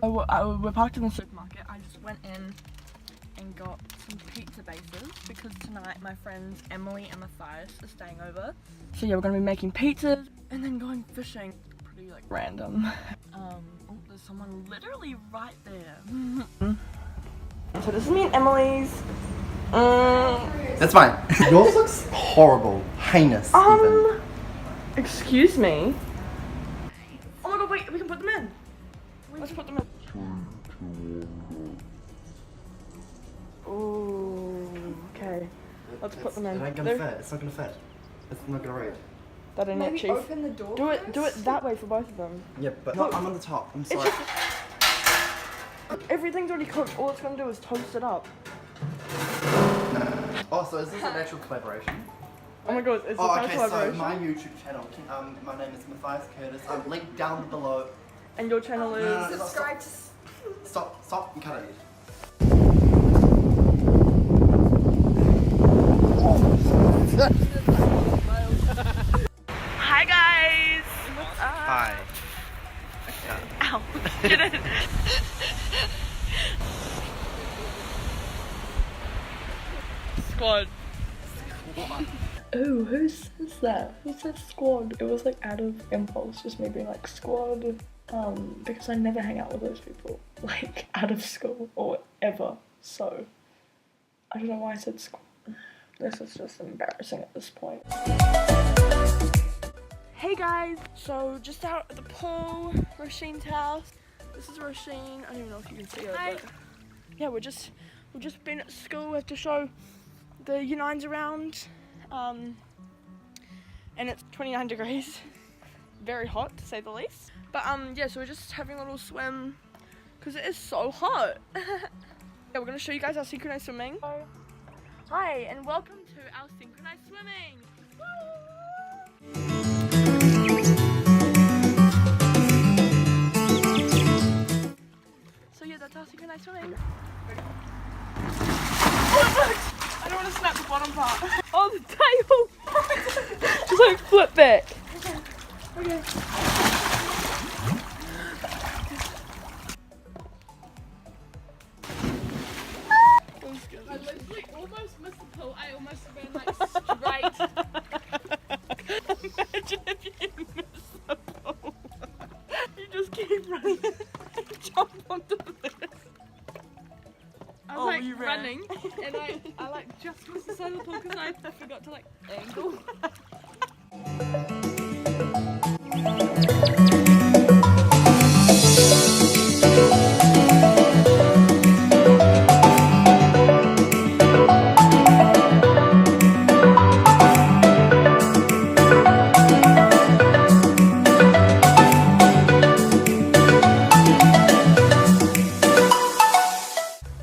We're parked in the supermarket. I just went in and got some pizza bases because tonight my friends Emily and Matthias are staying over. So yeah, we're gonna be making pizzas and then going fishing. Pretty like random. Oh, there's someone literally right there. So this is me and Emily's. That's fine. Yours looks horrible, heinous. Even. Excuse me. Oh my god, wait, we can put them in. Let's put them in. Ooh, okay. Let's put them in. It ain't gonna fit. It's not gonna fit. It's not gonna read. That ain't it, Chief. Open the door. Do it that way for both of them. Yeah, but no, I'm on the top. I'm sorry. Everything's already cooked. All it's gonna do is toast it up. Oh, so is this an actual collaboration? Oh my god, it's a okay, collaboration. so my YouTube channel, my name is Matthias Curtis. Link down below. And your channel is... Subscribe to... Stop, you cut it. Hi guys! Hi. Ow. Get it. Squad. Oh, who says that? Who says squad? It was like out of impulse, just me being like squad. Because I never hang out with those people, like out of school or ever. So I don't know why I said squad. This is just embarrassing at this point. Hey guys! So just out at the pool, Roisin's house. This is Roisin. I don't even know if you can see her. Hi. But yeah, we've just been at school. We have to show the U9s around. And it's 29 degrees. Very hot to say the least. But yeah, so we're just having a little swim because it is so hot. Yeah, we're gonna show you guys our synchronized swimming. Hi, and welcome to our synchronized swimming. So yeah, that's our synchronized swimming. I don't want to snap the bottom part. Oh, the tail! Just like flip back. Okay. I literally almost missed the pool. I almost ran like straight. Imagine if you miss the pool. You just keep running and jump onto this. I was like running and I like just missed the side of the pool because I forgot to like angle.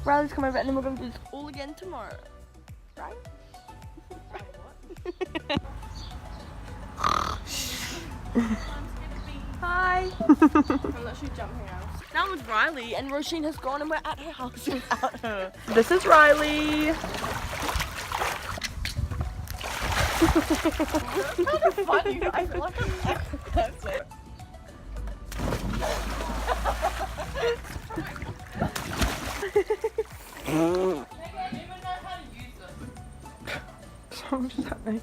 Riley's come over and then we're going to do this all again tomorrow. Right? Hi! I'm literally jumping out. Now I'm with Riley and Roisin has gone and we're at her house without her. This is Riley. That's kind of funny. I feel like that's it. Someone just at me.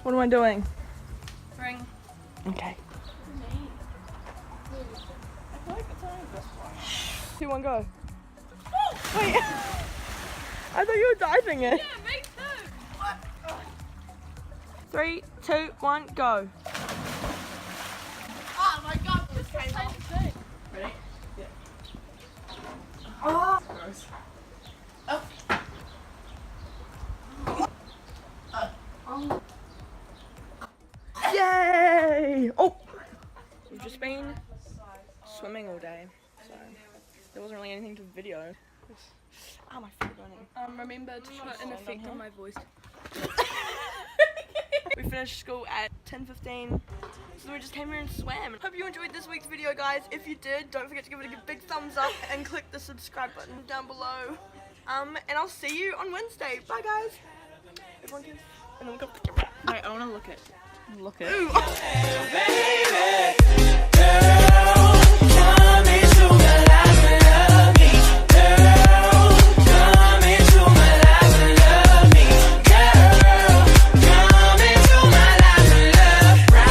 What am I doing? Ring. Okay. I feel like it's only this one. 2, 1, go. Wait. I thought you were diving it. Yeah, me too. What? 3, 2, 1, go. Oh my god, this came off. Ready? Yeah. Oh. Gross. Yay! Oh! We've just been swimming all day, so there wasn't really anything to video. Ah, my feet are burning. Remember to put an effect on my voice. We finished school at 10:15, so we just came here and swam. Hope you enjoyed this week's video, guys. If you did, don't forget to give it a big thumbs up and click the subscribe button down below. And I'll see you on Wednesday. Bye, guys. Everyone can... And then we'll go... Wait, I want to look it. Look it. Ooh.